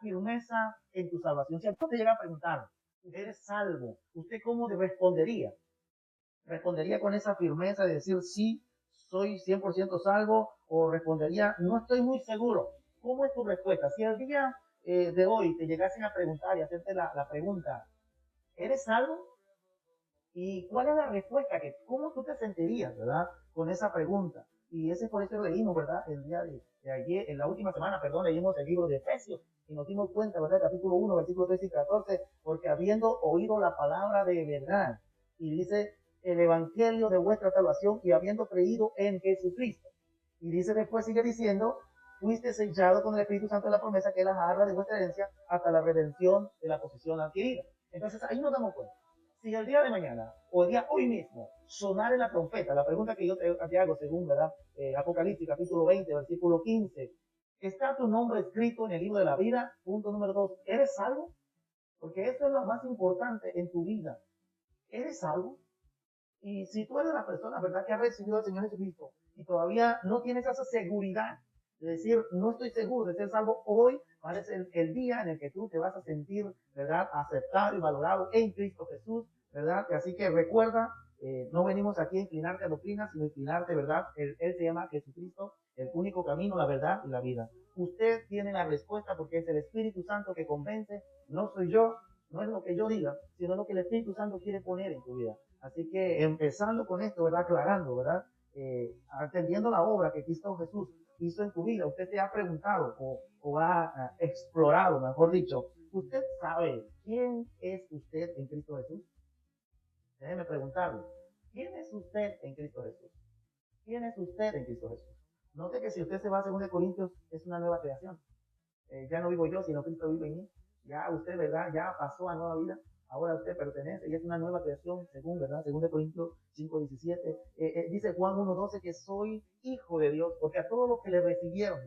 firmeza en tu salvación. Si alguien te llega a preguntar, ¿eres salvo? ¿Usted cómo respondería? ¿Respondería con esa firmeza de decir sí, soy 100% salvo? ¿O respondería, no estoy muy seguro? ¿Cómo es tu respuesta? Si el día de hoy te llegasen a preguntar y hacerte la pregunta, ¿eres salvo? ¿Y cuál es la respuesta? ¿Cómo tú te sentirías, verdad? Con esa pregunta. Y ese es por eso leímos, ¿verdad? El día de ayer, en la última semana, perdón, leímos el libro de Efesios y nos dimos cuenta, ¿verdad? Capítulo 1, versículos 13 y 14, porque habiendo oído la palabra de verdad, y dice el evangelio de vuestra salvación y habiendo creído en Jesucristo. Y dice después, sigue diciendo, fuiste sellado con el Espíritu Santo de la promesa, que es la arra de vuestra herencia, hasta la redención de la posesión adquirida. Entonces ahí nos damos cuenta. Si el día de mañana, o el día hoy mismo, sonar en la trompeta, la pregunta que yo te hago según, ¿verdad? Apocalipsis, capítulo 20, versículo 15, ¿está tu nombre escrito en el libro de la vida? Punto número 2, ¿eres salvo? Porque eso es lo más importante en tu vida. ¿Eres salvo? Y si tú eres la persona, ¿verdad?, que ha recibido al Señor Jesucristo y todavía no tienes esa seguridad de decir, no estoy seguro de ser salvo, hoy parece el día en el que tú te vas a sentir, ¿verdad?, aceptado y valorado en Cristo Jesús, ¿verdad? Así que recuerda, no venimos aquí a inclinarte a doctrinas, sino a inclinarte, ¿verdad? Él se llama Jesucristo, el único camino, la verdad y la vida. Usted tiene la respuesta porque es el Espíritu Santo que convence, no soy yo, no es lo que yo diga, sino lo que el Espíritu Santo quiere poner en tu vida. Así que empezando con esto, ¿verdad? Aclarando, ¿verdad? Atendiendo la obra que Cristo Jesús hizo en tu vida, usted te ha preguntado o ha explorado, mejor dicho, ¿usted sabe quién es usted en Cristo Jesús? Déjeme preguntarle, ¿quién es usted en Cristo Jesús? ¿Quién es usted en Cristo Jesús? Note que si usted se va a 2 Corintios, es una nueva creación. Ya no vivo yo, sino Cristo vive en mí. Ya usted, ¿verdad? Ya pasó a nueva vida. Ahora usted pertenece y es una nueva creación, según, ¿verdad? 2 Corintios 5:17. Dice Juan 1:12 que soy hijo de Dios, porque a todos los que le recibieron,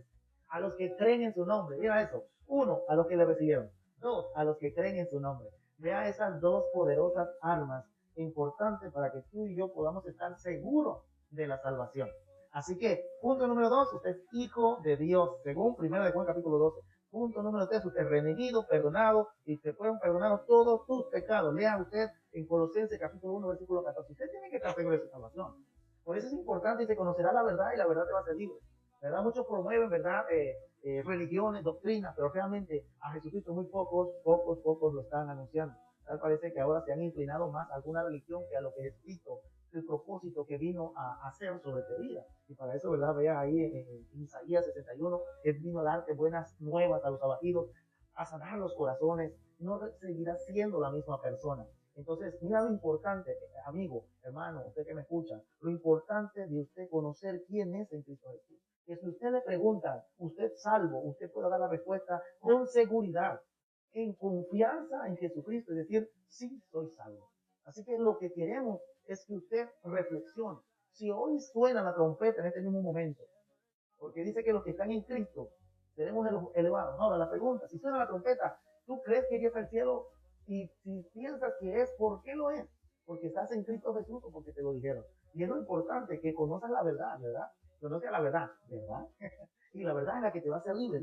a los que creen en su nombre, mira eso, 1, a los que le recibieron, 2, a los que creen en su nombre. Vea esas dos poderosas armas importantes para que tú y yo podamos estar seguros de la salvación. Así que, punto número 2, usted es hijo de Dios, según 1 de Juan capítulo 12. Punto número 3, usted es redimido, perdonado, y te fueron perdonados todos tus pecados. Lea usted en Colosenses capítulo 1, versículo 14. Usted tiene que estar seguro de su salvación. Por eso es importante y se conocerá la verdad y la verdad te va a hacer libre. ¿Verdad? Muchos promueven, ¿verdad? Religiones, doctrinas, pero realmente a Jesucristo muy pocos lo están anunciando. Tal parece que ahora se han inclinado más a alguna religión que a lo que Jesucristo, el propósito que vino a hacer sobre tu vida. Y para eso, ¿verdad? Vea ahí en Isaías 61, Él vino a darte buenas nuevas a los abatidos, a sanar los corazones, no seguirá siendo la misma persona. Entonces, mira lo importante, amigo, hermano, usted que me escucha, lo importante de usted conocer quién es en Cristo Jesús. Que si usted le pregunta, ¿usted salvo? Usted puede dar la respuesta con seguridad, en confianza en Jesucristo, es decir, sí, soy salvo. Así que lo que queremos es que usted reflexione. Si hoy suena la trompeta en este mismo momento, porque dice que los que están en Cristo seremos elevados. Ahora la pregunta, si suena la trompeta, ¿tú crees que irías al cielo? Y si piensas que es, ¿por qué lo es? Porque estás en Cristo Jesús o porque te lo dijeron. Y es lo importante que conozcas la verdad, ¿verdad? Conoce la verdad, ¿verdad? Y la verdad es la que te va a hacer libre.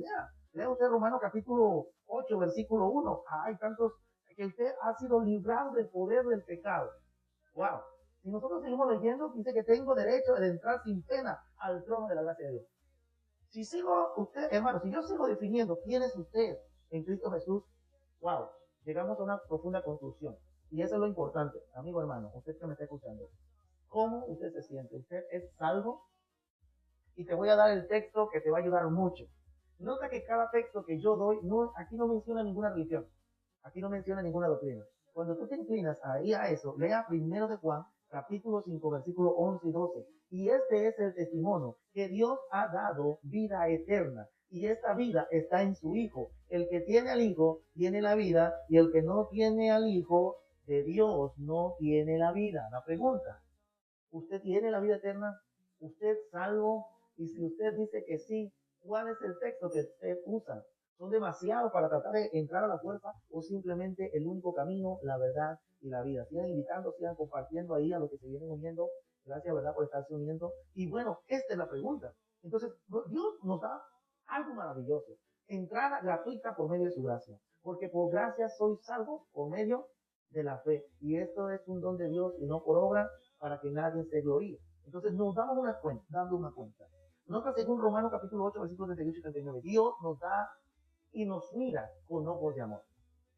Lea usted Romanos capítulo 8, versículo 1. Hay tantos que usted ha sido librado del poder del pecado. Wow. Si nosotros seguimos leyendo, dice que tengo derecho de entrar sin pena al trono de la gracia de Dios. Si sigo usted, hermano, si yo sigo definiendo quién es usted en Cristo Jesús, wow, llegamos a una profunda conclusión. Y eso es lo importante, amigo hermano, usted que me está escuchando. ¿Cómo usted se siente? ¿Usted es salvo? Y te voy a dar el texto que te va a ayudar mucho. Nota que cada texto que yo doy, aquí no menciona ninguna religión. Aquí no menciona ninguna doctrina. Cuando tú te inclinas ahí a eso, lea 1 de Juan, capítulo 5, versículos 11 y 12. Y este es el testimonio, que Dios ha dado vida eterna. Y esta vida está en su Hijo. El que tiene al Hijo tiene la vida, y el que no tiene al Hijo de Dios no tiene la vida. La pregunta, ¿usted tiene la vida eterna? ¿Usted es salvo? Y si usted dice que sí, ¿cuál es el texto que usted usa? ¿Son demasiados para tratar de entrar a la fuerza o simplemente el único camino, la verdad y la vida? Sigan invitando, sigan compartiendo ahí a los que se vienen uniendo. Gracias, ¿verdad?, por estarse uniendo. Y bueno, esta es la pregunta. Entonces, Dios nos da algo maravilloso. Entrar gratuita por medio de su gracia. Porque por gracia soy salvo por medio de la fe. Y esto es un don de Dios y no por obra para que nadie se gloríe. Entonces nos damos una cuenta, dando una cuenta. Nota según Romanos capítulo 8, versículos 38 y 39. Dios nos da y nos mira con ojos de amor.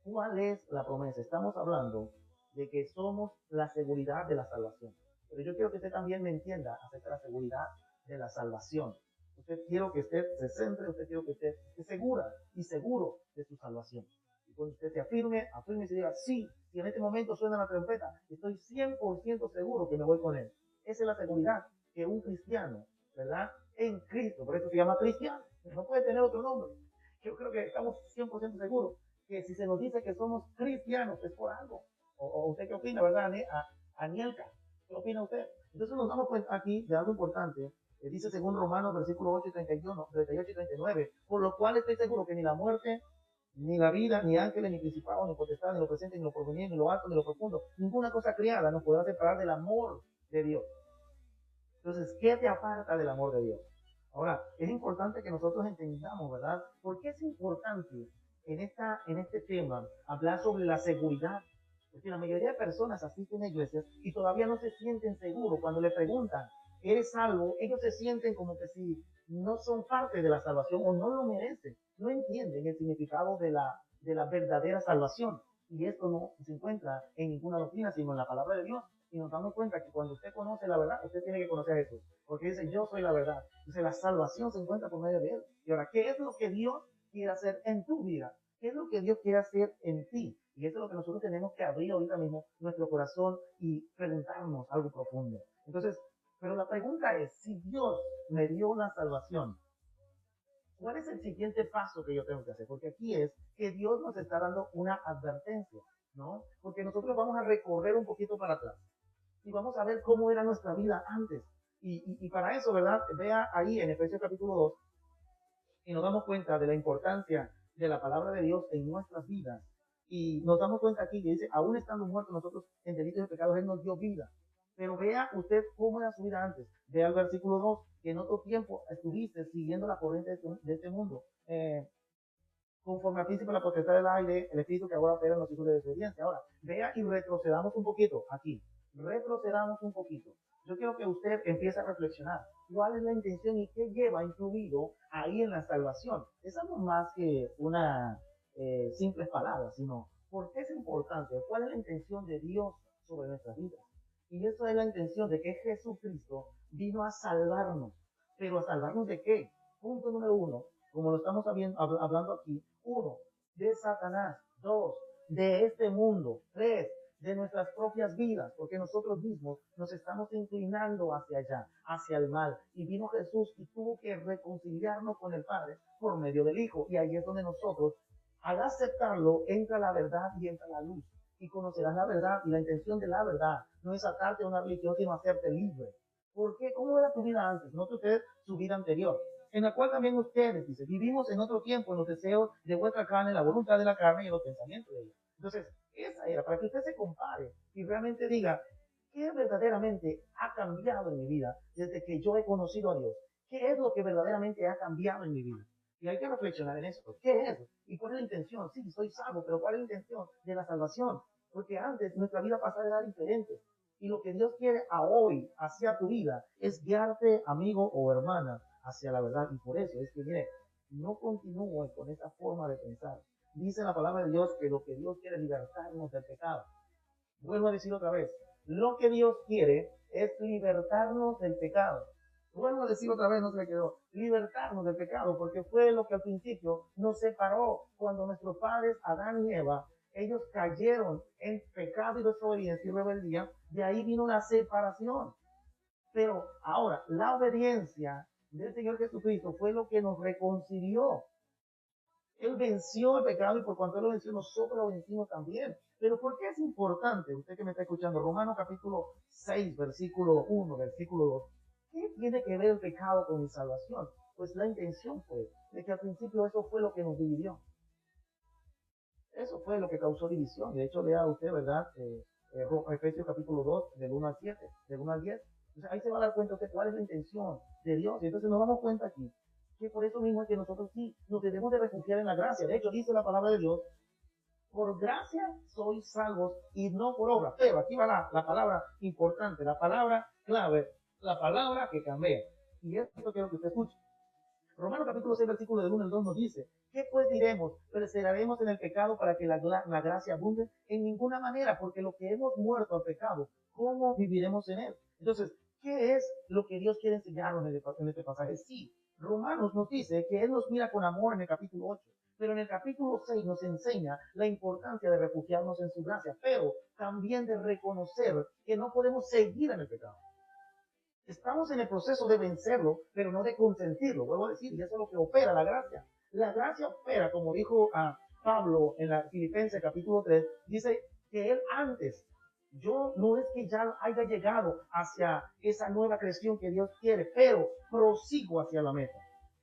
¿Cuál es la promesa? Estamos hablando de que somos la seguridad de la salvación. Pero yo quiero que usted también me entienda acerca de la seguridad de la salvación. Usted quiero que usted se centre, usted quiero que usted esté segura y seguro de su salvación. Y cuando usted se afirme y se diga, sí, si en este momento suena la trompeta, estoy 100% seguro que me voy con él. Esa es la seguridad que un cristiano, ¿verdad? En Cristo, por eso se llama cristiano. No puede tener otro nombre. Yo creo que estamos 100% seguros que si se nos dice que somos cristianos es por algo. O usted qué opina, ¿verdad? Anielka, ¿qué opina usted? Entonces nos damos cuenta aquí de algo importante, que dice según Romanos versículo 8 y 31, 38 y 39, por lo cual estoy seguro que ni la muerte, ni la vida, ni ángeles, ni principados, ni potestad, ni lo presente, ni lo porvenir, ni lo alto, ni lo profundo, ninguna cosa criada nos podrá separar del amor de Dios. Entonces, ¿qué te aparta del amor de Dios? Ahora, es importante que nosotros entendamos, ¿verdad? ¿Por qué es importante en este tema hablar sobre la seguridad? Porque la mayoría de personas asisten a iglesias y todavía no se sienten seguros. Cuando le preguntan, ¿eres salvo? Ellos se sienten como que si no son parte de la salvación o no lo merecen. No entienden el significado de la verdadera salvación. Y esto no se encuentra en ninguna doctrina, sino en la palabra de Dios. Y nos damos cuenta que cuando usted conoce la verdad, usted tiene que conocer a Jesús. Porque dice, yo soy la verdad. Entonces la salvación se encuentra por medio de Él. Y ahora, ¿qué es lo que Dios quiere hacer en tu vida? ¿Qué es lo que Dios quiere hacer en ti? Y eso es lo que nosotros tenemos que abrir ahorita mismo nuestro corazón y preguntarnos algo profundo. Entonces, pero la pregunta es, si Dios me dio la salvación, ¿cuál es el siguiente paso que yo tengo que hacer? Porque aquí es que Dios nos está dando una advertencia, ¿no? Porque nosotros vamos a recorrer un poquito para atrás y vamos a ver cómo era nuestra vida antes. Y para eso, ¿verdad? Vea ahí en Efesios capítulo 2 y nos damos cuenta de la importancia de la palabra de Dios en nuestras vidas. Y nos damos cuenta aquí que dice, aún estando muertos nosotros en delitos y pecados, Él nos dio vida. Pero vea usted cómo era su vida antes. Vea el versículo 2, que en otro tiempo estuviste siguiendo la corriente de este mundo. Conforme al príncipe de la potestad del aire, el espíritu que ahora opera en los hijos de desobediencia. Ahora, vea y retrocedamos un poquito aquí. Retrocedamos un poquito. Yo quiero que usted empiece a reflexionar. ¿Cuál es la intención y qué lleva incluido ahí en la salvación? Esa no es más que una simples palabras, sino ¿por qué es importante? ¿Cuál es la intención de Dios sobre nuestras vidas? Y eso es la intención de que Jesucristo vino a salvarnos. ¿Pero a salvarnos de qué? Punto número 1, como lo estamos hablando aquí. 1, de Satanás. 2, de este mundo. 3, de nuestras propias vidas, porque nosotros mismos nos estamos inclinando hacia allá, hacia el mal. Y vino Jesús y tuvo que reconciliarnos con el Padre por medio del Hijo. Y ahí es donde nosotros, al aceptarlo, entra la verdad y entra la luz. Y conocerás la verdad. Y la intención de la verdad no es atarte a una religión, sino hacerte libre. ¿Por qué? ¿Cómo era tu vida antes? Note usted su vida anterior, en la cual también ustedes, dice, vivimos en otro tiempo en los deseos de vuestra carne, la voluntad de la carne y los pensamientos de ella. Entonces, esa era para que usted se compare y realmente diga, ¿qué verdaderamente ha cambiado en mi vida desde que yo he conocido a Dios? ¿Qué es lo que verdaderamente ha cambiado en mi vida? Y hay que reflexionar en eso. ¿Qué es? ¿Y cuál es la intención? Sí, soy salvo, pero ¿cuál es la intención de la salvación? Porque antes nuestra vida pasada era diferente. Y lo que Dios quiere a hoy hacia tu vida es guiarte, amigo o hermana, hacia la verdad. Y por eso es que, mire, no continúe con esa forma de pensar. Dice la palabra de Dios que lo que Dios quiere es libertarnos del pecado. Vuelvo a decir otra vez, lo que Dios quiere es libertarnos del pecado. Vuelvo a decir otra vez, no se me quedó, libertarnos del pecado, porque fue lo que al principio nos separó cuando nuestros padres, Adán y Eva, ellos cayeron en pecado y desobediencia y rebeldía, de ahí vino la separación. Pero ahora, la obediencia del Señor Jesucristo fue lo que nos reconcilió. Él venció el pecado y por cuanto Él lo venció, nosotros lo vencimos también. Pero ¿por qué es importante? Usted que me está escuchando, Romanos capítulo 6, versículo 1, versículo 2. ¿Qué tiene que ver el pecado con mi salvación? Pues la intención fue de que al principio eso fue lo que nos dividió. Eso fue lo que causó división. De hecho, lea usted, ¿verdad? Efesios capítulo 2, del 1 al 7, del 1 al 10. Entonces ahí se va a dar cuenta usted cuál es la intención de Dios. Y entonces nos damos cuenta aquí que por eso mismo es que nosotros sí nos debemos de refugiar en la gracia. De hecho, dice la palabra de Dios, por gracia sois salvos y no por obra. Pero aquí va la palabra importante, la palabra clave, la palabra que cambia. Y esto quiero que usted escuche. Romanos capítulo 6, versículo del 1 al 2 nos dice, ¿qué pues diremos? ¿Perseveraremos en el pecado para que la gracia abunde? En ninguna manera, porque lo que hemos muerto al pecado, ¿cómo viviremos en él? Entonces, ¿qué es lo que Dios quiere enseñarnos en este pasaje? Sí, Romanos nos dice que Él nos mira con amor en el capítulo 8, pero en el capítulo 6 nos enseña la importancia de refugiarnos en su gracia, pero también de reconocer que no podemos seguir en el pecado. Estamos en el proceso de vencerlo, pero no de consentirlo. Vuelvo a decir, y eso es lo que opera la gracia. La gracia opera, como dijo a Pablo en la Filipenses capítulo 3, dice que él antes, yo no es que ya haya llegado hacia esa nueva creación que Dios quiere, pero prosigo hacia la meta,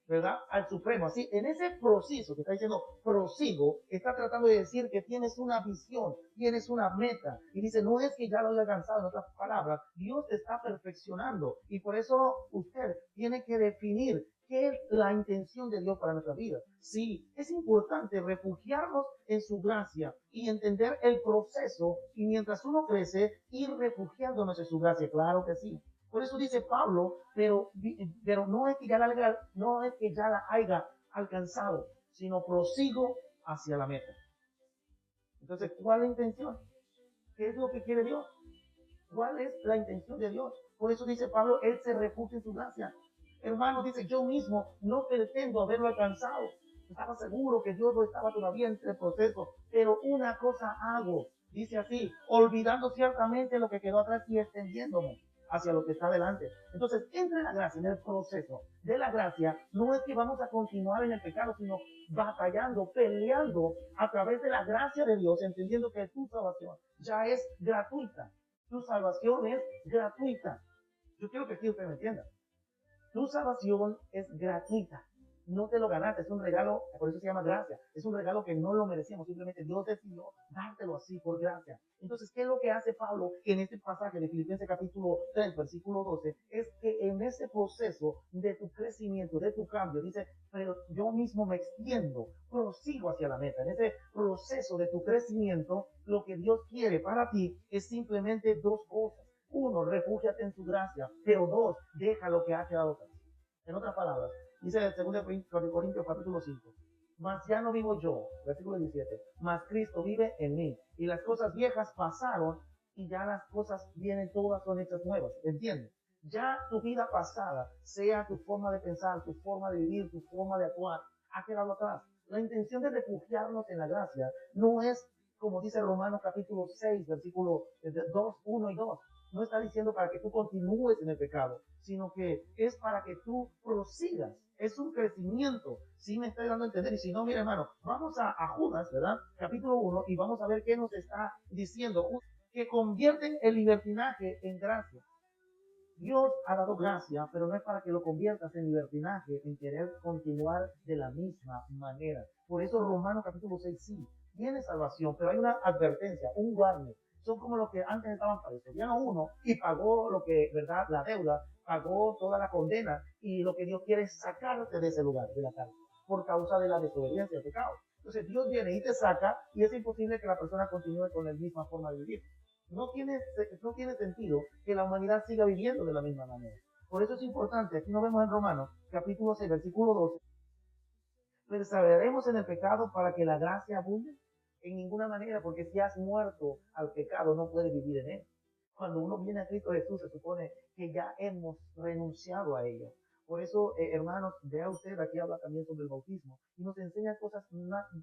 ¿verdad? Al Supremo. Así, en ese proceso que está diciendo prosigo, está tratando de decir que tienes una visión, tienes una meta. Y dice, no es que ya lo haya alcanzado, en otras palabras, Dios te está perfeccionando. Y por eso usted tiene que definir qué es la intención de Dios para nuestra vida. Sí, es importante refugiarnos en su gracia y entender el proceso. Y mientras uno crece, ir refugiándonos en su gracia. Claro que sí. Por eso dice Pablo, pero no es que ya la haya alcanzado, sino prosigo hacia la meta. Entonces, ¿cuál es la intención? ¿Qué es lo que quiere Dios? ¿Cuál es la intención de Dios? Por eso dice Pablo, Él se refugia en su gracia. Hermano, dice, yo mismo no pretendo haberlo alcanzado. Estaba seguro que Dios no estaba todavía en el proceso, pero una cosa hago, dice así, olvidando ciertamente lo que quedó atrás y extendiéndome hacia lo que está delante. Entonces, entre la gracia, en el proceso de la gracia, no es que vamos a continuar en el pecado, sino batallando, peleando a través de la gracia de Dios, entendiendo que tu salvación ya es gratuita. Tu salvación es gratuita. Yo quiero que aquí usted me entienda. Tu salvación es gratuita. No te lo ganaste, es un regalo, por eso se llama gracia. Es un regalo que no lo merecíamos, simplemente Dios decidió dártelo así por gracia. Entonces, ¿qué es lo que hace Pablo en este pasaje de Filipenses capítulo 3, versículo 12? Es que en ese proceso de tu crecimiento, de tu cambio, dice, pero yo mismo me extiendo, prosigo hacia la meta. En ese proceso de tu crecimiento, lo que Dios quiere para ti es simplemente dos cosas. Uno, refúgiate en su gracia, pero dos, deja lo que ha quedado atrás. En otras palabras, dice el 2 Corintios capítulo 5, mas ya no vivo yo, versículo 17, mas Cristo vive en mí, y las cosas viejas pasaron, y ya las cosas vienen todas, son hechas nuevas, ¿entiendes? Ya tu vida pasada, sea tu forma de pensar, tu forma de vivir, tu forma de actuar, ha quedado atrás. La intención de refugiarnos en la gracia no es, como dice Romanos capítulo 6, versículo 2, 1 y 2, no está diciendo para que tú continúes en el pecado, sino que es para que tú prosigas. Es un crecimiento. Si me estoy dando a entender. Y si no, mira, hermano, vamos a Judas, ¿verdad? Capítulo 1, y vamos a ver qué nos está diciendo. Que convierten el libertinaje en gracia. Dios ha dado gracia, pero no es para que lo conviertas en libertinaje, en querer continuar de la misma manera. Por eso Romanos capítulo 6 sí, tiene salvación, pero hay una advertencia, un warning. Son como los que antes estaban presos. Ya no uno y pagó lo que, ¿verdad? La deuda, pagó toda la condena y lo que Dios quiere es sacarte de ese lugar, de la cárcel, por causa de la desobediencia, del pecado. Entonces Dios viene y te saca y es imposible que la persona continúe con la misma forma de vivir. No tiene sentido que la humanidad siga viviendo de la misma manera. Por eso es importante, aquí nos vemos en Romanos, capítulo 6, versículo 12. ¿Perseveraremos en el pecado para que la gracia abunde? En ninguna manera, porque si has muerto al pecado, no puedes vivir en él. Cuando uno viene a Cristo Jesús, se supone que ya hemos renunciado a ello. Por eso, hermanos, vea usted, aquí habla también sobre el bautismo, y nos enseña cosas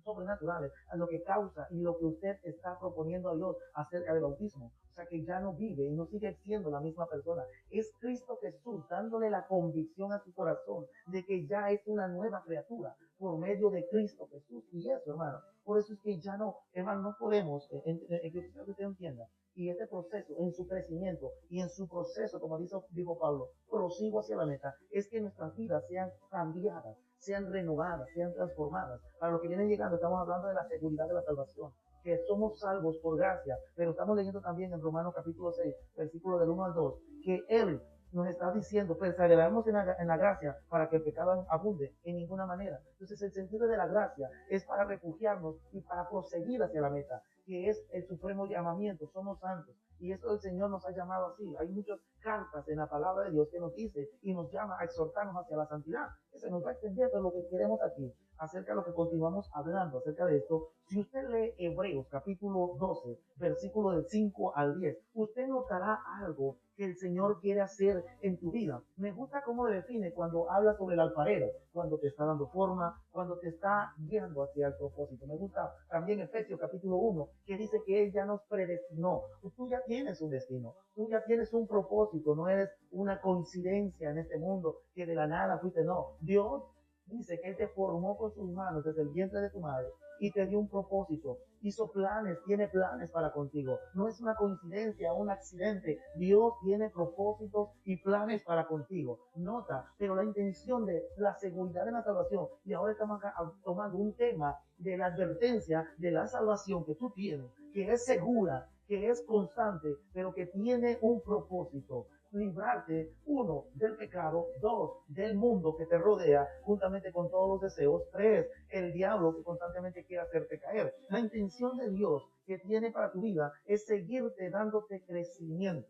sobrenaturales, a lo que causa y lo que usted está proponiendo a Dios acerca del bautismo. O sea, que ya no vive y no sigue siendo la misma persona. Es Cristo Jesús dándole la convicción a su corazón de que ya es una nueva criatura por medio de Cristo Jesús. Y eso, hermano, por eso es que ya no, hermano, no podemos, que usted entienda, y este proceso, en su crecimiento y en su proceso, como dijo Pablo, prosigo hacia la meta, es que nuestras vidas sean cambiadas, sean renovadas, sean transformadas. Para los que vienen llegando, estamos hablando de la seguridad de la salvación, que somos salvos por gracia, pero estamos leyendo también en Romanos capítulo 6, versículo del 1 al 2, que Él nos está diciendo, perseveramos en la gracia para que el pecado abunde en ninguna manera. Entonces el sentido de la gracia es para refugiarnos y para proseguir hacia la meta, que es el supremo llamamiento. Somos santos. Y eso el Señor nos ha llamado así. Hay muchas cartas en la palabra de Dios que nos dice y nos llama a exhortarnos hacia la santidad. Se nos va extendiendo lo que queremos aquí, acerca de lo que continuamos hablando, acerca de esto. Si usted lee Hebreos capítulo 12, versículo del 5 al 10, usted notará algo que el Señor quiere hacer en tu vida. Me gusta cómo define cuando habla sobre el alfarero, cuando te está dando forma, cuando te está guiando hacia el propósito. Me gusta también Efesios capítulo 1, que dice que Él ya nos predestinó. Tú ya tienes un destino, tú ya tienes un propósito, no eres una coincidencia en este mundo que de la nada fuiste, no. Dios dice que Él te formó con sus manos desde el vientre de tu madre y te dio un propósito, hizo planes, tiene planes para contigo. No es una coincidencia, un accidente. Dios tiene propósitos y planes para contigo. Nota, pero la intención de la seguridad de la salvación, y ahora estamos acá tomando un tema de la advertencia de la salvación que tú tienes, que es segura, que es constante, pero que tiene un propósito. Librarte, uno, del pecado, dos, del mundo que te rodea, juntamente con todos los deseos, tres, el diablo que constantemente quiere hacerte caer. La intención de Dios que tiene para tu vida es seguirte dándote crecimiento.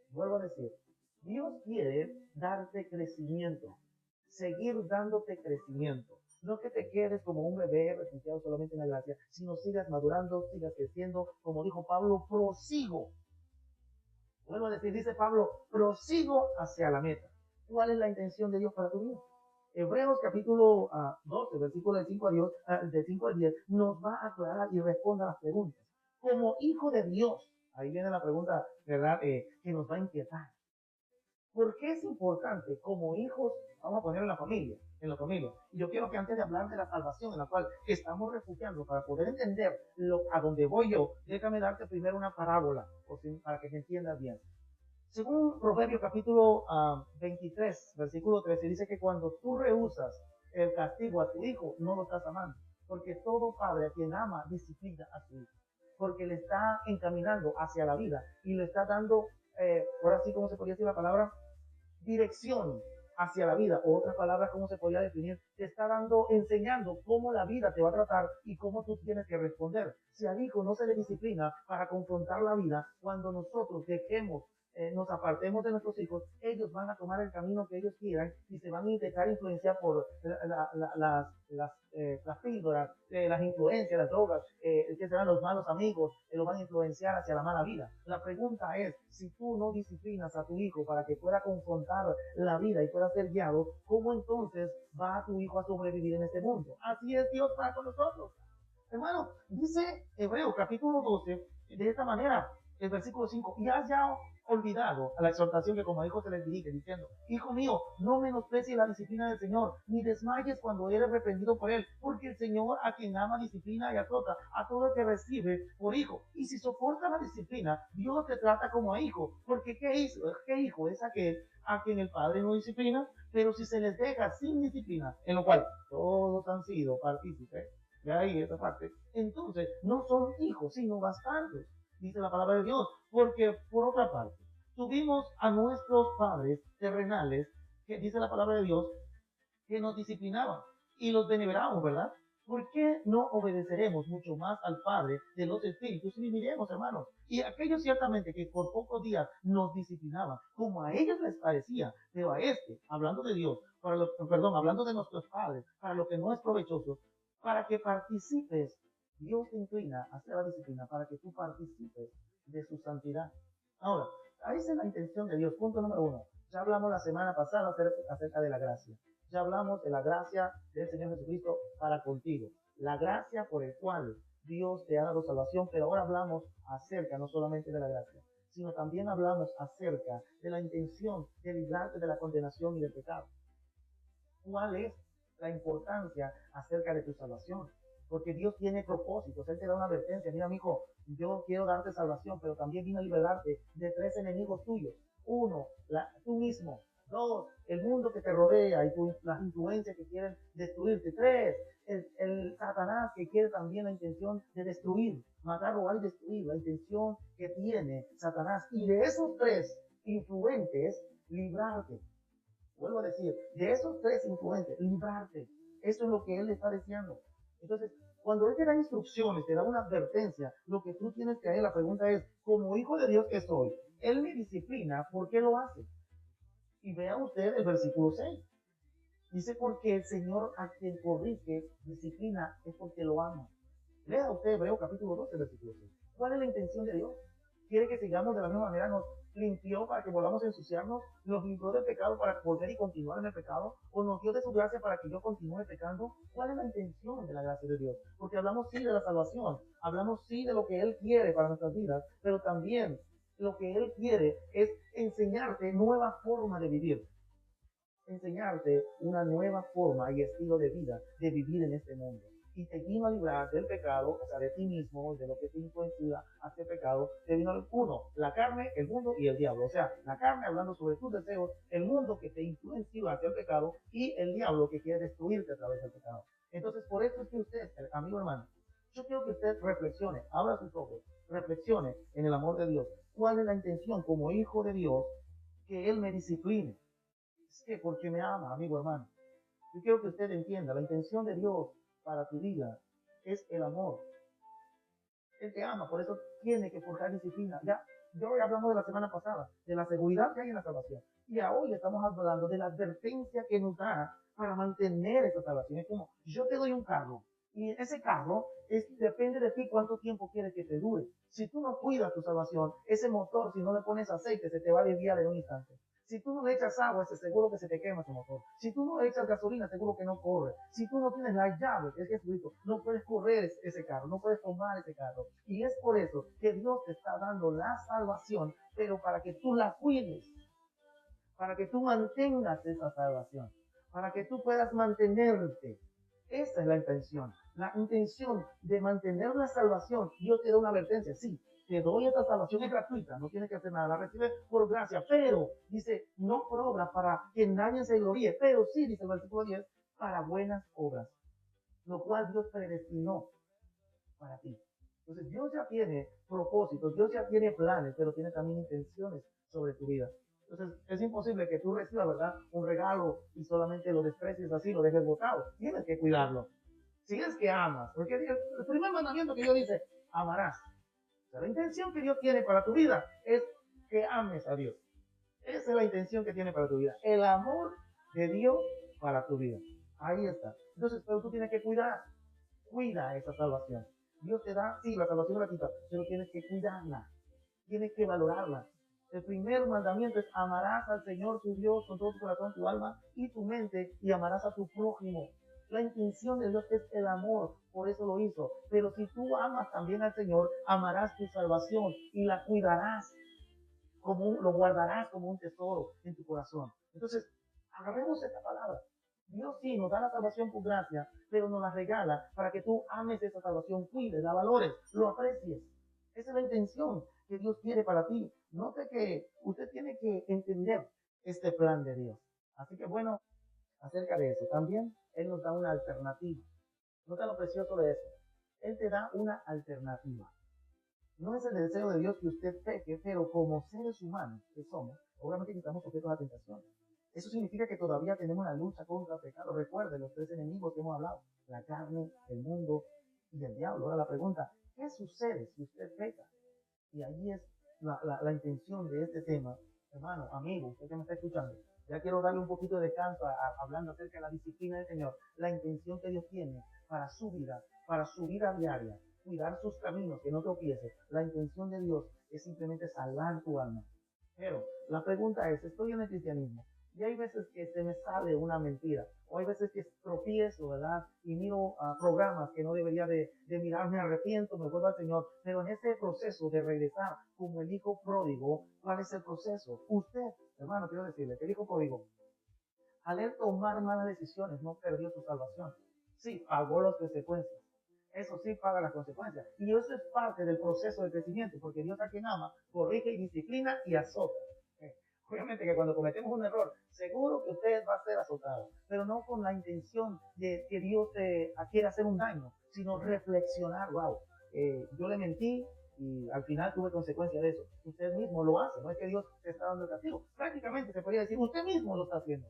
Vuelvo a decir, Dios quiere darte crecimiento, seguir dándote crecimiento. No que te quedes como un bebé refugiado solamente en la gracia, sino sigas madurando, sigas creciendo, como dijo Pablo, prosigo. Vuelvo a decir, dice Pablo, prosigo hacia la meta. ¿Cuál es la intención de Dios para tu vida? Hebreos capítulo 12, versículo de 5 al 10, nos va a aclarar y responde a las preguntas. Como hijo de Dios, ahí viene la pregunta, ¿verdad? Que nos va a inquietar. ¿Por qué es importante como hijos, vamos a poner en la familia, Y yo quiero que antes de hablar de la salvación en la cual estamos refugiando, para poder entender a dónde voy yo, déjame darte primero una parábola, para que te entiendas bien. Según Proverbios capítulo 23, versículo 13, dice que cuando tú rehusas el castigo a tu hijo, no lo estás amando. Porque todo padre a quien ama disciplina a su hijo. Porque le está encaminando hacia la vida y le está dando, ahora sí, ¿cómo se podría decir la palabra? Dirección hacia la vida, o otras palabras, ¿cómo se podría definir? Te está enseñando cómo la vida te va a tratar y cómo tú tienes que responder. Si al hijo no se le disciplina para confrontar la vida, cuando nosotros nos apartemos de nuestros hijos, ellos van a tomar el camino que ellos quieran y se van a intentar influenciar por las píldoras, las influencias, las drogas, que serán los malos amigos, que lo van a influenciar hacia la mala vida. La pregunta es, si tú no disciplinas a tu hijo para que pueda confrontar la vida y pueda ser guiado, ¿cómo entonces va tu hijo a sobrevivir en este mundo? Así es Dios para con nosotros. Hermano, dice Hebreos capítulo 12 de esta manera, el versículo 5, y has ya olvidado a la exhortación que como hijo se les dirige, diciendo, hijo mío, no menosprecies la disciplina del Señor, ni desmayes cuando eres reprendido por él, porque el Señor a quien ama disciplina y azota a todo el que recibe por hijo. Y si soporta la disciplina, Dios te trata como a hijo, porque ¿qué hijo es aquel a quien el Padre no disciplina? Pero si se les deja sin disciplina, en lo cual todos han sido partícipes, de ahí esa parte, entonces no son hijos, sino bastardos, dice la palabra de Dios, porque por otra parte, tuvimos a nuestros padres terrenales, que dice la palabra de Dios, que nos disciplinaban y los venerábamos, ¿verdad? ¿Por qué no obedeceremos mucho más al Padre de los Espíritus y viviremos, hermanos? Y aquellos ciertamente que por pocos días nos disciplinaban, como a ellos les parecía, pero a hablando de Dios, hablando de nuestros padres, para lo que no es provechoso, para que participes. Dios te inclina hacia la disciplina para que tú participes de su santidad. Ahora, esa es la intención de Dios. Punto número 1. Ya hablamos la semana pasada acerca de la gracia. Ya hablamos de la gracia del Señor Jesucristo para contigo. La gracia por el cual Dios te ha dado salvación, pero ahora hablamos acerca no solamente de la gracia, sino también hablamos acerca de la intención de librarte de la condenación y del pecado. ¿Cuál es la importancia acerca de tu salvación? Porque Dios tiene propósitos. Él te da una advertencia. Mira, mi hijo, yo quiero darte salvación, pero también vine a liberarte de 3 enemigos tuyos. 1, tú mismo. 2, el mundo que te rodea y las influencias que quieren destruirte. 3, el Satanás que quiere también la intención de destruir, matar, robar y destruir. La intención que tiene Satanás. Y de esos 3 influentes, librarte. Vuelvo a decir, de esos tres influentes, librarte. Eso es lo que Él está deseando. Entonces, cuando Él te da instrucciones, te da una advertencia, lo que tú tienes que hacer, la pregunta es, como hijo de Dios que soy, Él me disciplina, ¿por qué lo hace? Y vea usted el versículo 6. Dice, porque el Señor a quien corrige, disciplina, es porque lo ama. Lea usted Hebreo capítulo 12, versículo 6. ¿Cuál es la intención de Dios? ¿Quiere que sigamos de la misma manera? ¿Nos limpió para que volvamos a ensuciarnos? ¿Nos limpió del pecado para volver y continuar en el pecado? ¿O nos dio de su gracia para que yo continúe pecando? ¿Cuál es la intención de la gracia de Dios? Porque hablamos sí de la salvación, hablamos sí de lo que Él quiere para nuestras vidas, pero también lo que Él quiere es enseñarte nueva forma de vivir, enseñarte una nueva forma y estilo de vida de vivir en este mundo. Y te vino a librar del pecado, o sea, de ti mismo, de lo que te influencia hacia el pecado. Te vino uno, la carne, el mundo y el diablo. O sea, la carne hablando sobre tus deseos, el mundo que te influencia hacia el pecado y el diablo que quiere destruirte a través del pecado. Entonces, por eso es que usted, amigo hermano, yo quiero que usted reflexione, abra sus ojos, reflexione en el amor de Dios. ¿Cuál es la intención como hijo de Dios? Que Él me discipline. Es que porque me ama, amigo hermano. Yo quiero que usted entienda, la intención de Dios para tu vida es el amor. Él te ama, por eso tiene que forjar disciplina. Ya hoy hablamos de la semana pasada, de la seguridad que hay en la salvación. Y hoy estamos hablando de la advertencia que nos da para mantener esa salvación. Es como, yo te doy un carro, y ese carro depende de ti cuánto tiempo quieres que te dure. Si tú no cuidas tu salvación, ese motor, si no le pones aceite, se te va a desviar en un instante. Si tú no le echas agua, es seguro que se te quema ese motor. Si tú no le echas gasolina, seguro que no corre. Si tú no tienes la llave, es Jesucristo, no puedes correr ese carro, no puedes tomar ese carro. Y es por eso que Dios te está dando la salvación, pero para que tú la cuides, para que tú mantengas esa salvación, para que tú puedas mantenerte. Esa es la intención. La intención de mantener la salvación. Dios te da una advertencia, sí. Te doy esta salvación, es gratuita, no tienes que hacer nada, la recibes por gracia, pero dice, no por obra para que nadie se gloríe, pero sí, dice el versículo 10, para buenas obras, lo cual Dios predestinó para ti. Entonces Dios ya tiene propósitos, Dios ya tiene planes, pero tiene también intenciones sobre tu vida. Entonces es imposible que tú recibas, ¿verdad?, un regalo y solamente lo desprecies así, lo dejes botado. Tienes que cuidarlo. Si es que amas, porque el primer mandamiento que Dios dice, amarás. La intención que Dios tiene para tu vida es que ames a Dios. Esa es la intención que tiene para tu vida. El amor de Dios para tu vida. Ahí está. Entonces, pero tú tienes que cuida esa salvación. Dios te da, sí, la salvación gratuita, pero tienes que cuidarla. Tienes que valorarla. El primer mandamiento es amarás al Señor tu Dios con todo tu corazón, tu alma y tu mente y amarás a tu prójimo. La intención de Dios es el amor, por eso lo hizo. Pero si tú amas también al Señor, amarás tu salvación y la cuidarás, lo guardarás como un tesoro en tu corazón. Entonces, agarremos esta palabra. Dios sí nos da la salvación por gracia, pero nos la regala para que tú ames esa salvación, cuides, la valores, lo aprecies. Esa es la intención que Dios quiere para ti. Note que usted tiene que entender este plan de Dios. Así que bueno, acerca de eso, también Él nos da una alternativa. Nota lo precioso de eso. Él te da una alternativa. No es el deseo de Dios que usted peque, pero como seres humanos que somos, obviamente que estamos sujetos a tentación. Eso significa que todavía tenemos una lucha contra el pecado. Recuerde los tres enemigos que hemos hablado: la carne, el mundo y el diablo. Ahora la pregunta, ¿qué sucede si usted peca? Y ahí es la intención de este tema. Hermano, amigo, usted que me está escuchando, ya quiero darle un poquito de descanso hablando acerca de la disciplina del Señor. La intención que Dios tiene para su vida diaria, cuidar sus caminos, que no tropiece. La intención de Dios es simplemente salvar tu alma. Pero la pregunta es, estoy en el cristianismo y hay veces que se me sale una mentira, o hay veces que tropiezo, ¿verdad? Y miro programas que no debería de mirar, me arrepiento, me vuelvo al Señor, pero en ese proceso de regresar como el hijo pródigo, ¿cuál es el proceso? Usted, hermano, quiero decirle que el hijo pródigo, al él tomar malas decisiones, no perdió su salvación. Sí, pagó las consecuencias. Eso sí paga las consecuencias. Y eso es parte del proceso de crecimiento, porque Dios a quien ama, corrige y disciplina y azota. Obviamente que cuando cometemos un error, seguro que usted va a ser azotado, pero no con la intención de que Dios te quiera hacer un daño, sino reflexionar, wow, yo le mentí, y al final tuve consecuencia de eso. Usted mismo lo hace, no es que Dios te está dando el castigo. Prácticamente se podría decir, usted mismo lo está haciendo.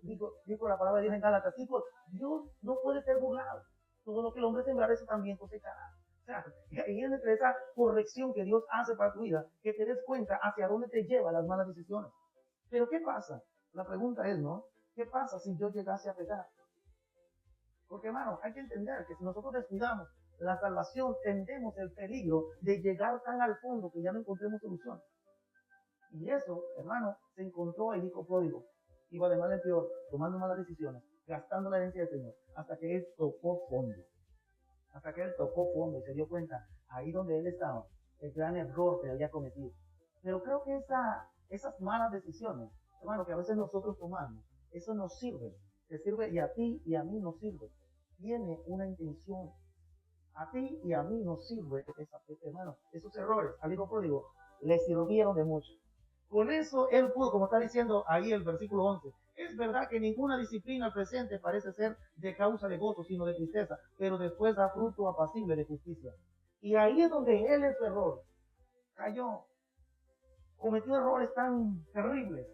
Digo la palabra de Dios en Gálatas, chicos, Dios no puede ser burlado. Todo lo que el hombre sembrará, eso también cosechará. O sea, y ahí es entre esa corrección que Dios hace para tu vida, que te des cuenta hacia dónde te llevan las malas decisiones. Pero ¿qué pasa? La pregunta es, ¿no? ¿Qué pasa si yo llegase a pecar? Porque, hermano, hay que entender que si nosotros descuidamos la salvación, tendemos el peligro de llegar tan al fondo que ya no encontremos solución. Y eso, hermano, se encontró el hijo pródigo. Iba de mal en peor, tomando malas decisiones, gastando la herencia del Señor, hasta que él tocó fondo. Hasta que él tocó fondo y se dio cuenta, ahí donde él estaba, el gran error que había cometido. Pero creo que esas malas decisiones, hermano, que a veces nosotros tomamos, eso nos sirve. Te sirve y a ti y a mí nos sirve. Tiene una intención. A ti y a mí nos sirve, hermano, esos errores. Al hijo pródigo le sirvieron de mucho. Con eso él pudo, como está diciendo ahí el versículo 11, es verdad que ninguna disciplina al presente parece ser de causa de gozo, sino de tristeza, pero después da fruto apacible de justicia. Y ahí es donde él en su error cayó, cometió errores tan terribles.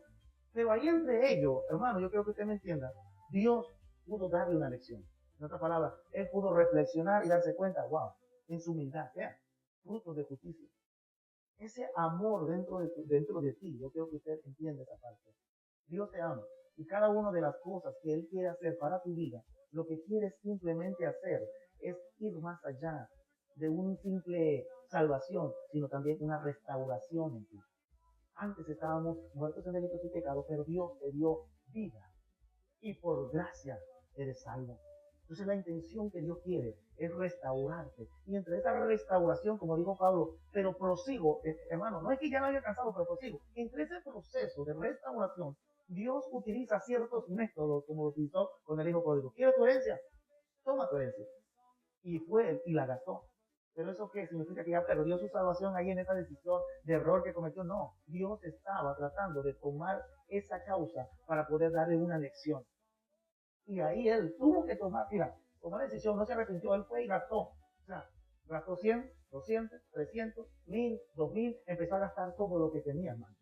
Pero ahí entre ellos, hermano, yo creo que usted me entienda, Dios pudo darle una lección. En otras palabras, él pudo reflexionar y darse cuenta, wow, en su humildad, vean, frutos de justicia. Ese amor dentro de ti, yo creo que usted entiende esa parte. Dios te ama y cada una de las cosas que Él quiere hacer para tu vida, lo que quiere simplemente hacer es ir más allá de una simple salvación, sino también una restauración en ti. Antes estábamos muertos en delitos y pecados, pero Dios te dio vida y por gracia eres salvo. Entonces la intención que Dios quiere es restaurarte. Y entre esa restauración, como dijo Pablo, pero prosigo, hermano, no es que ya no haya alcanzado, pero prosigo. Entre ese proceso de restauración, Dios utiliza ciertos métodos como lo utilizó con el hijo pródigo. ¿Quieres tu herencia? Toma tu herencia. Y fue él y la gastó. ¿Pero eso qué? ¿Significa que ya perdió su salvación ahí en esa decisión de error que cometió? No. Dios estaba tratando de tomar esa causa para poder darle una lección. Y ahí él tuvo que tomar decisión, no se arrepintió, él fue y gastó. O sea, gastó 100, 200, 300, 1000, 2000, empezó a gastar todo lo que tenía, hermano.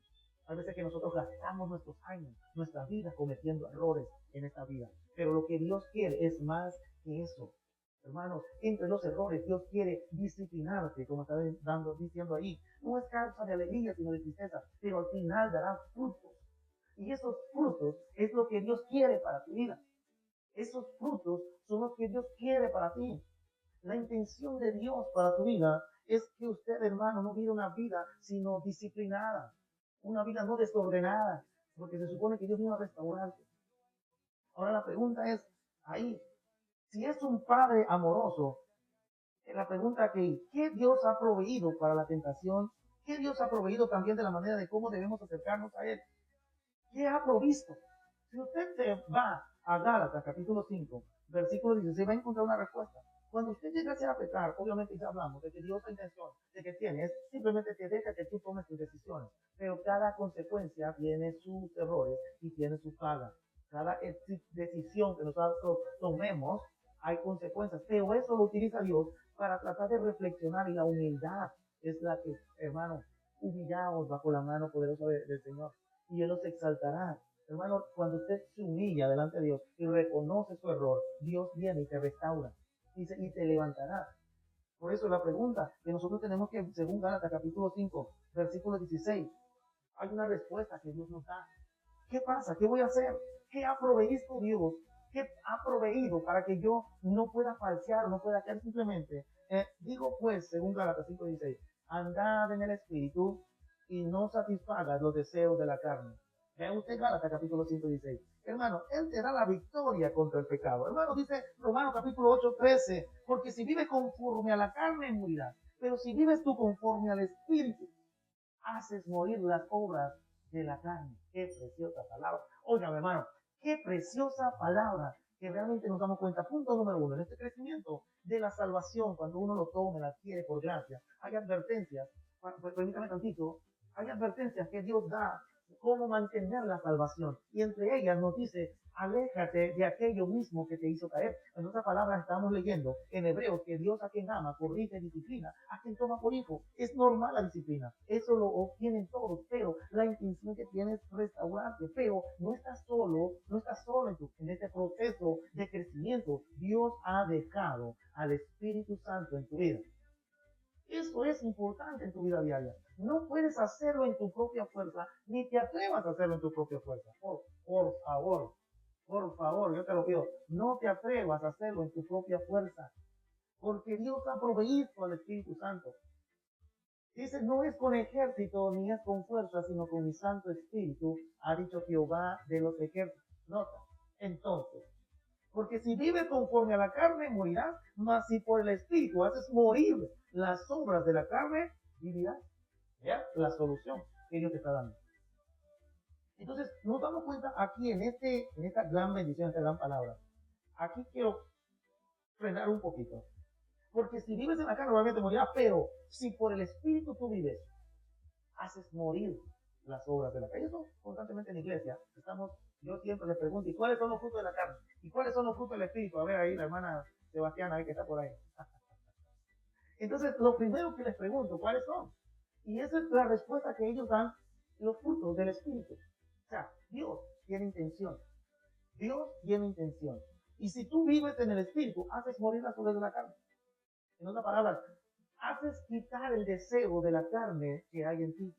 A veces que nosotros gastamos nuestros años, nuestra vida cometiendo errores en esta vida. Pero lo que Dios quiere es más que eso. Hermanos, entre los errores Dios quiere disciplinarte, como está diciendo ahí. No es causa de alegría, sino de tristeza, pero al final dará frutos. Y esos frutos es lo que Dios quiere para tu vida. Esos frutos son los que Dios quiere para ti. La intención de Dios para tu vida es que usted, hermano, no viva una vida sino disciplinada, una vida no desordenada, porque se supone que Dios vino a restaurarte. Ahora la pregunta es, ahí, si es un padre amoroso, la pregunta que, ¿qué Dios ha proveído para la tentación? ¿Qué Dios ha proveído también de la manera de cómo debemos acercarnos a Él? ¿Qué ha provisto? Si usted se va a Gálatas capítulo 5, versículo 16, va a encontrar una respuesta. Cuando usted llegase a pecar, obviamente ya hablamos de que Dios la intención de que tiene es simplemente te deja que tú tomes tus decisiones. Pero cada consecuencia tiene sus errores y tiene su paga. Cada decisión que nosotros tomemos hay consecuencias. Pero eso lo utiliza Dios para tratar de reflexionar, y la humildad es la que, hermano, humillaos bajo la mano poderosa del Señor y Él los exaltará. Hermano, cuando usted se humilla delante de Dios y reconoce su error, Dios viene y te restaura y te levantará. Por eso la pregunta que nosotros tenemos que, según Gálatas capítulo 5, versículo 16, hay una respuesta que Dios nos da. ¿Qué pasa? ¿Qué voy a hacer? ¿Qué ha proveído Dios? ¿Qué ha proveído para que yo no pueda falsear, no pueda caer simplemente? Digo pues, según Gálatas 5:16, andad en el Espíritu y no satisfagas los deseos de la carne. Vea usted Gálatas capítulo 5:16. Hermano, Él te da la victoria contra el pecado. Hermano, dice Romanos capítulo 8:13, porque si vives conforme a la carne, morirás. Pero si vives tú conforme al Espíritu, haces morir las obras de la carne. Qué preciosa palabra. Óigame, hermano, qué preciosa palabra que realmente nos damos cuenta. Punto número 1, en este crecimiento de la salvación, cuando uno lo toma, la adquiere por gracia, hay advertencias, permítame tantito, hay advertencias que Dios da cómo mantener la salvación. Y entre ellas nos dice, aléjate de aquello mismo que te hizo caer. En otras palabras, estamos leyendo en Hebreos que Dios a quien ama, corrige, disciplina, a quien toma por hijo. Es normal la disciplina, eso lo obtienen todos, pero la intención que tienes es restaurarte, pero no estás solo en este proceso de crecimiento. Dios ha dejado al Espíritu Santo en tu vida. Eso es importante en tu vida diaria. No puedes hacerlo en tu propia fuerza, ni te atrevas a hacerlo en tu propia fuerza. Por favor, yo te lo pido. No te atrevas a hacerlo en tu propia fuerza, porque Dios ha proveído al Espíritu Santo. Dice, no es con ejército ni es con fuerza, sino con mi Santo Espíritu, ha dicho Jehová de los ejércitos. Nota, entonces, porque si vives conforme a la carne, morirás, mas si por el Espíritu haces morir las obras de la carne, vivirás. ¿Ya? La solución que Dios te está dando. Entonces, nos damos cuenta aquí en esta gran bendición, esta gran palabra. Aquí quiero frenar un poquito. Porque si vives en la carne, obviamente morirás, pero si por el Espíritu tú vives, haces morir las obras de la carne. Eso constantemente en la iglesia. Yo siempre les pregunto, ¿y cuáles son los frutos de la carne? ¿Y cuáles son los frutos del Espíritu? A ver ahí, la hermana Sebastiana, ahí que está por ahí. Entonces, lo primero que les pregunto, ¿cuáles son? Y esa es la respuesta que ellos dan, los frutos del Espíritu. O sea, Dios tiene intención. Dios tiene intención. Y si tú vives en el Espíritu, haces morir las obras de la carne. En otras palabras, haces quitar el deseo de la carne que hay en ti.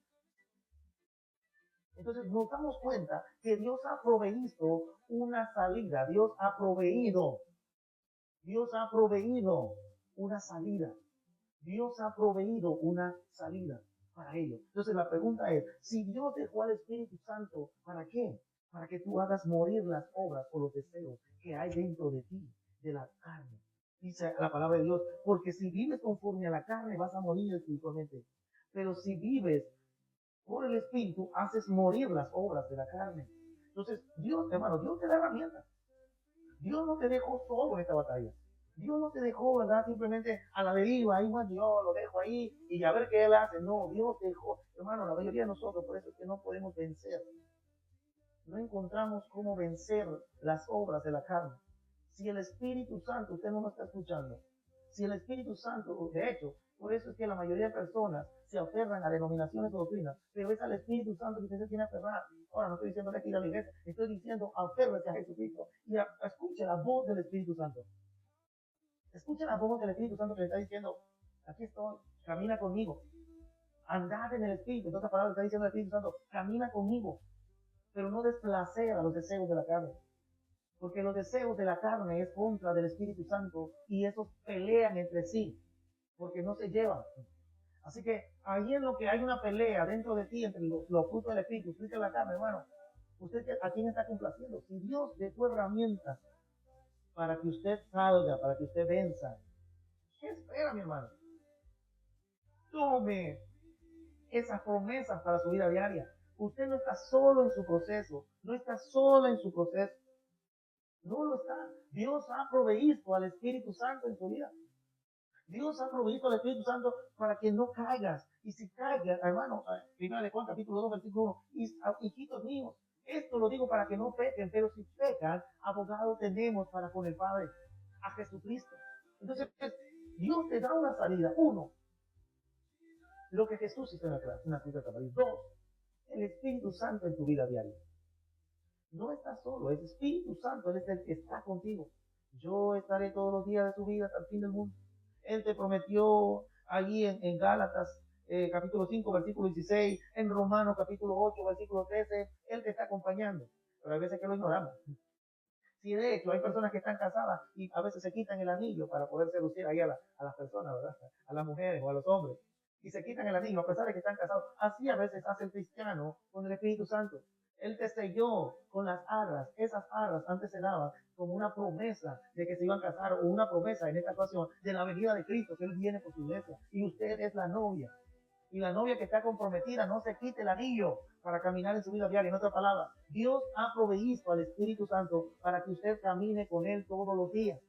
Entonces nos damos cuenta que Dios ha proveído una salida. Dios ha proveído una salida. Dios ha proveído una salida para ello. Entonces la pregunta es, si Dios dejó al Espíritu Santo, ¿para qué? Para que tú hagas morir las obras o los deseos que hay dentro de ti, de la carne. Dice la palabra de Dios, porque si vives conforme a la carne vas a morir espiritualmente. Pero si vives por el Espíritu, haces morir las obras de la carne. Entonces, Dios, hermano, Dios te da herramientas. Dios no te dejó solo en esta batalla. Dios no te dejó, ¿verdad? Simplemente a la deriva, ahí más yo lo dejo ahí y a ver qué Él hace. No, Dios te dejó. Hermano, la mayoría de nosotros, por eso es que no podemos vencer. No encontramos cómo vencer las obras de la carne. Si el Espíritu Santo, usted no lo está escuchando, si el Espíritu Santo, de hecho, por eso es que la mayoría de personas se aferran a denominaciones o doctrinas, pero es al Espíritu Santo que usted se tiene que aferrar. Ahora no estoy diciendo que ir a la iglesia, estoy diciendo aférrese a Jesucristo y escuche la voz del Espíritu Santo. Escuche la voz del Espíritu Santo que le está diciendo, aquí estoy, camina conmigo. Andad en el Espíritu. En otras palabras, está diciendo el Espíritu Santo, camina conmigo, pero no desplacer a los deseos de la carne. Porque los deseos de la carne es contra del Espíritu Santo y esos pelean entre sí, porque no se llevan. Así que ahí en lo que hay una pelea dentro de ti entre los frutos del Espíritu, frutos de la carne, hermano, ¿usted a quién está complaciendo? Si Dios dejó herramientas para que usted salga, para que usted venza, ¿qué espera, mi hermano? Tome esas promesas para su vida diaria. Usted no está solo en su proceso, no está sola en su proceso. No lo está. Dios ha proveído al Espíritu Santo en tu vida. Dios ha proveído al Espíritu Santo para que no caigas. Y si caigas, hermano, 1 de Juan capítulo 2, versículo 1, hijitos míos, esto lo digo para que no pequen, pero si pecan, abogado tenemos para con el Padre, a Jesucristo. Entonces, Dios te da una salida. Uno, lo que Jesús hizo en la cruz de Calvario. Dos, el Espíritu Santo en tu vida diaria. No estás solo, es Espíritu Santo, Él es el que está contigo. Yo estaré todos los días de tu vida hasta el fin del mundo. Él te prometió allí en Gálatas capítulo 5, versículo 16, en Romanos capítulo 8, versículo 13, Él te está acompañando. Pero hay veces que lo ignoramos. Sí, de hecho, hay personas que están casadas y a veces se quitan el anillo para poder seducir ahí a las personas, ¿verdad? A las mujeres o a los hombres. Y se quitan el anillo a pesar de que están casados. Así a veces hace el cristiano con el Espíritu Santo. Él te selló con las arras. Esas arras antes se daban como una promesa de que se iban a casar o una promesa en esta ocasión de la venida de Cristo, que Él viene por su iglesia. Y usted es la novia. Y la novia que está comprometida no se quite el anillo para caminar en su vida diaria. En otras palabras, Dios ha proveído al Espíritu Santo para que usted camine con Él todos los días.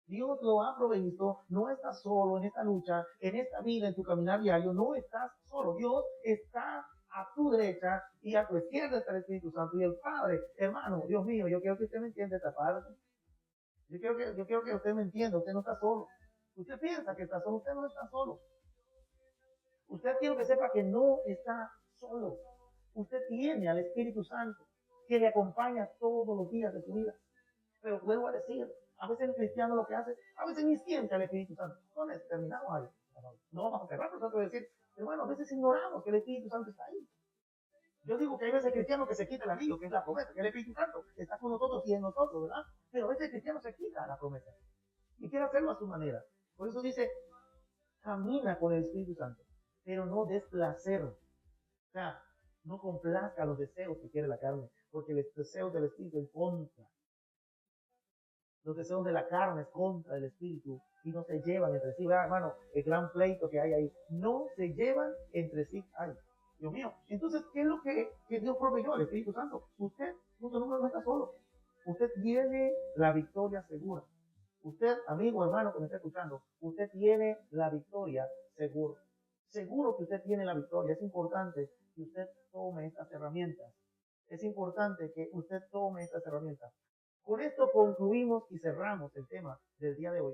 Dios lo ha proveído, no estás solo en esta lucha, en esta vida, en tu caminar diario, no estás solo. Dios está a tu derecha y a tu izquierda está el Espíritu Santo y el Padre. Hermano, Dios mío, yo quiero que usted me entienda esta parte. Yo quiero que usted me entienda, usted no está solo. Usted piensa que está solo, usted no está solo. Usted quiero que sepa que no está solo. Usted tiene al Espíritu Santo que le acompaña todos los días de su vida. Pero vuelvo a decir, a veces el cristiano lo que hace, a veces ni siente al Espíritu Santo. No es terminado ahí. No vamos a cerrar nosotros decir, hermano, a veces ignoramos que el Espíritu Santo está ahí. Yo digo que hay veces cristianos que se quita el anillo, que es la promesa, que el Espíritu Santo está con nosotros y en nosotros, ¿verdad? Pero a veces el cristiano se quita la promesa y quiere hacerlo a su manera. Por eso dice, camina con el Espíritu Santo, pero no des placer. O sea, no complazca los deseos que quiere la carne, porque los deseos del Espíritu es contra. Los deseos de la carne es contra el Espíritu y no se llevan entre sí. ¿Verdad, hermano? El gran pleito que hay ahí. No se llevan entre sí. Ay, Dios mío. Entonces, ¿qué es lo que Dios proveyó? El Espíritu Santo. Usted, punto número uno, no está solo. Usted tiene la victoria segura. Usted, amigo, hermano que me está escuchando, usted tiene la victoria seguro. Seguro que usted tiene la victoria. Es importante que usted tome estas herramientas. Es importante que usted tome estas herramientas. Con esto concluimos y cerramos el tema del día de hoy.